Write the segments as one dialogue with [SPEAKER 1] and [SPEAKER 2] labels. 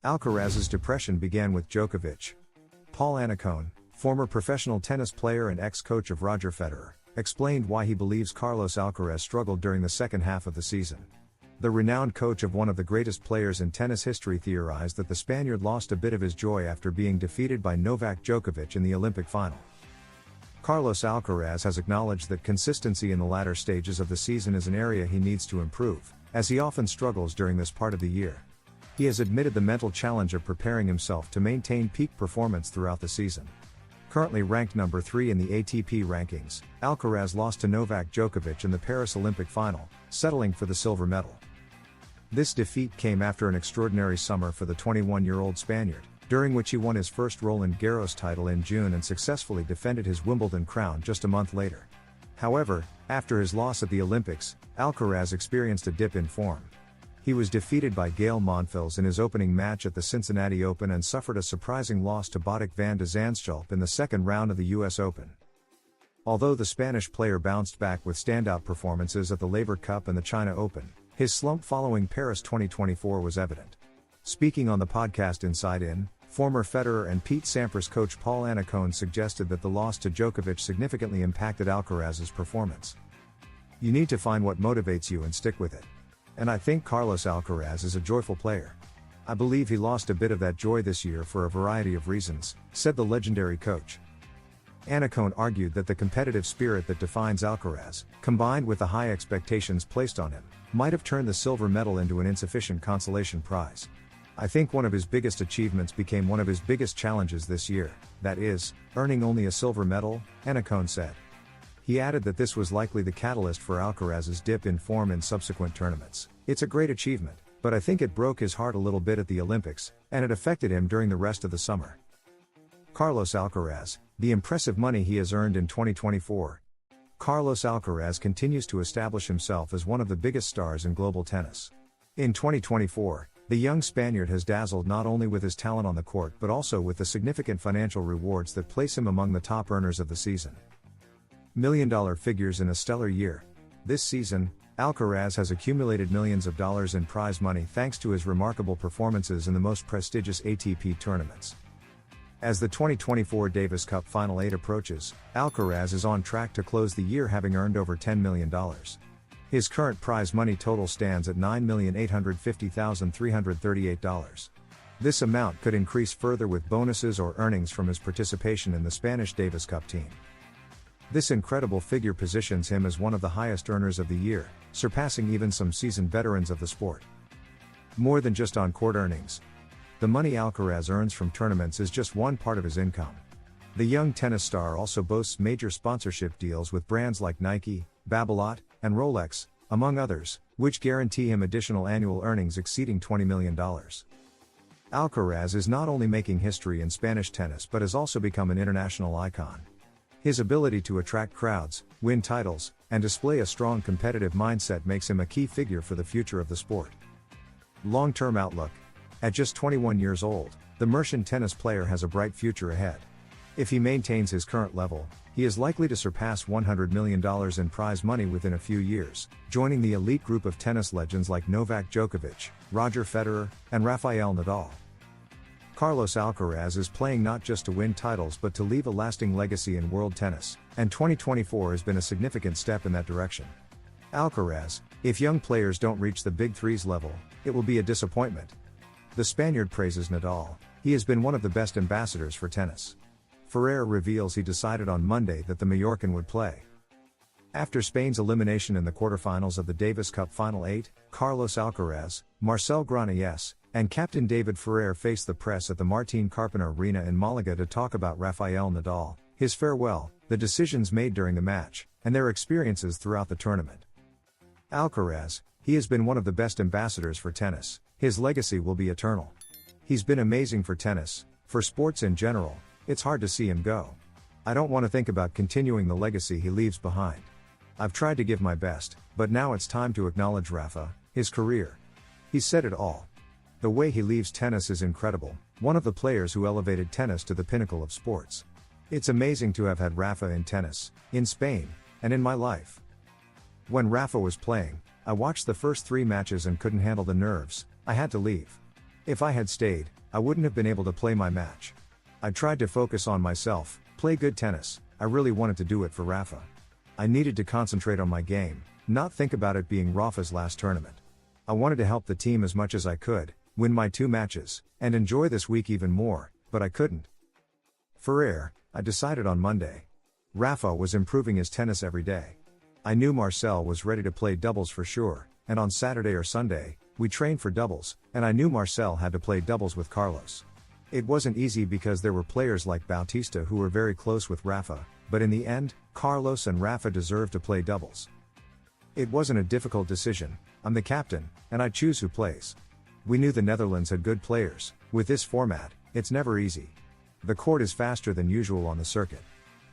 [SPEAKER 1] Alcaraz's depression began with Djokovic. Paul Annacone, former professional tennis player and ex-coach of Roger Federer, explained why he believes Carlos Alcaraz struggled during the second half of the season. The renowned coach of one of the greatest players in tennis history theorized that the Spaniard lost a bit of his joy after being defeated by Novak Djokovic in the Olympic final. Carlos Alcaraz has acknowledged that consistency in the latter stages of the season is an area he needs to improve, as he often struggles during this part of the year. He has admitted the mental challenge of preparing himself to maintain peak performance throughout the season. Currently ranked number 3 in the ATP rankings, Alcaraz lost to Novak Djokovic in the Paris Olympic final, settling for the silver medal. This defeat came after an extraordinary summer for the 21-year-old Spaniard, during which he won his first Roland Garros title in June and successfully defended his Wimbledon crown just a month later. However, after his loss at the Olympics, Alcaraz experienced a dip in form. He was defeated by Gael Monfils in his opening match at the Cincinnati Open and suffered a surprising loss to Botic van de Zandschulp in the second round of the US Open. Although the Spanish player bounced back with standout performances at the Laver Cup and the China Open, his slump following Paris 2024 was evident. Speaking on the podcast Inside In, former Federer and Pete Sampras coach Paul Annacone suggested that the loss to Djokovic significantly impacted Alcaraz's performance. You need to find what motivates you and stick with it. And I think Carlos Alcaraz is a joyful player. I believe he lost a bit of that joy this year for a variety of reasons, said the legendary coach. Annacone argued that the competitive spirit that defines Alcaraz, combined with the high expectations placed on him, might have turned the silver medal into an insufficient consolation prize. I think one of his biggest achievements became one of his biggest challenges this year, that is, earning only a silver medal, Annacone said. He added that this was likely the catalyst for Alcaraz's dip in form in subsequent tournaments. It's a great achievement, but I think it broke his heart a little bit at the Olympics, and it affected him during the rest of the summer. Carlos Alcaraz, the impressive money he has earned in 2024. Carlos Alcaraz continues to establish himself as one of the biggest stars in global tennis. In 2024, the young Spaniard has dazzled not only with his talent on the court but also with the significant financial rewards that place him among the top earners of the season. Million-dollar figures in a stellar year. This season, Alcaraz has accumulated millions of dollars in prize money thanks to his remarkable performances in the most prestigious ATP tournaments. As the 2024 Davis Cup Final 8 approaches, Alcaraz is on track to close the year having earned over $10 million. His current prize money total stands at $9,850,338. This amount could increase further with bonuses or earnings from his participation in the Spanish Davis Cup team. This incredible figure positions him as one of the highest earners of the year, surpassing even some seasoned veterans of the sport. More than just on-court earnings. The money Alcaraz earns from tournaments is just one part of his income. The young tennis star also boasts major sponsorship deals with brands like Nike, Babolat, and Rolex, among others, which guarantee him additional annual earnings exceeding $20 million. Alcaraz is not only making history in Spanish tennis but has also become an international icon. His ability to attract crowds, win titles, and display a strong competitive mindset makes him a key figure for the future of the sport. Long-term outlook. At just 21 years old, the Mercian tennis player has a bright future ahead. If he maintains his current level, he is likely to surpass $100 million in prize money within a few years, joining the elite group of tennis legends like Novak Djokovic, Roger Federer, and Rafael Nadal. Carlos Alcaraz is playing not just to win titles but to leave a lasting legacy in world tennis, and 2024 has been a significant step in that direction. Alcaraz, if young players don't reach the Big Three's level, it will be a disappointment. The Spaniard praises Nadal. He has been one of the best ambassadors for tennis. Ferrer reveals he decided on Monday that the Mallorcan would play. After Spain's elimination in the quarterfinals of the Davis Cup Final 8, Carlos Alcaraz, Marcel Granollers, and captain David Ferrer faced the press at the Martín Carpena Arena in Málaga to talk about Rafael Nadal, his farewell, the decisions made during the match, and their experiences throughout the tournament. Alcaraz, he has been one of the best ambassadors for tennis. His legacy will be eternal. He's been amazing for tennis, for sports in general. It's hard to see him go. I don't want to think about continuing the legacy he leaves behind. I've tried to give my best, but now it's time to acknowledge Rafa, his career. He's said it all. The way he leaves tennis is incredible, one of the players who elevated tennis to the pinnacle of sports. It's amazing to have had Rafa in tennis, in Spain, and in my life. When Rafa was playing, I watched the first 3 matches and couldn't handle the nerves. I had to leave. If I had stayed, I wouldn't have been able to play my match. I tried to focus on myself, play good tennis. I really wanted to do it for Rafa. I needed to concentrate on my game, not think about it being Rafa's last tournament. I wanted to help the team as much as I could, win my 2 matches, and enjoy this week even more, but I couldn't. Ferrer, I decided on Monday. Rafa was improving his tennis every day. I knew Marcel was ready to play doubles for sure, and on Saturday or Sunday, we trained for doubles, and I knew Marcel had to play doubles with Carlos. It wasn't easy because there were players like Bautista who were very close with Rafa, but in the end, Carlos and Rafa deserved to play doubles. It wasn't a difficult decision. I'm the captain, and I choose who plays. We knew the Netherlands had good players. With this format, it's never easy. The court is faster than usual on the circuit.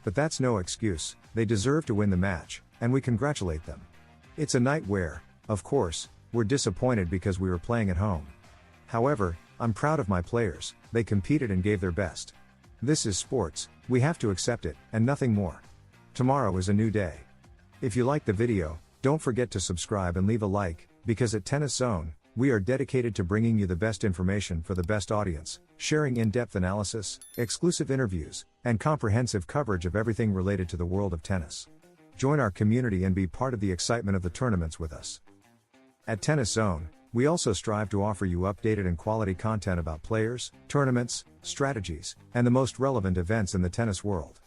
[SPEAKER 1] But that's no excuse, they deserve to win the match, and we congratulate them. It's a night where, of course, we're disappointed because we were playing at home. However, I'm proud of my players, they competed and gave their best. This is sports, we have to accept it, and nothing more. Tomorrow is a new day. If you liked the video, don't forget to subscribe and leave a like, because at Tennis Zone, we are dedicated to bringing you the best information for the best audience, sharing in-depth analysis, exclusive interviews, and comprehensive coverage of everything related to the world of tennis. Join our community and be part of the excitement of the tournaments with us. At Tennis Zone, we also strive to offer you updated and quality content about players, tournaments, strategies, and the most relevant events in the tennis world.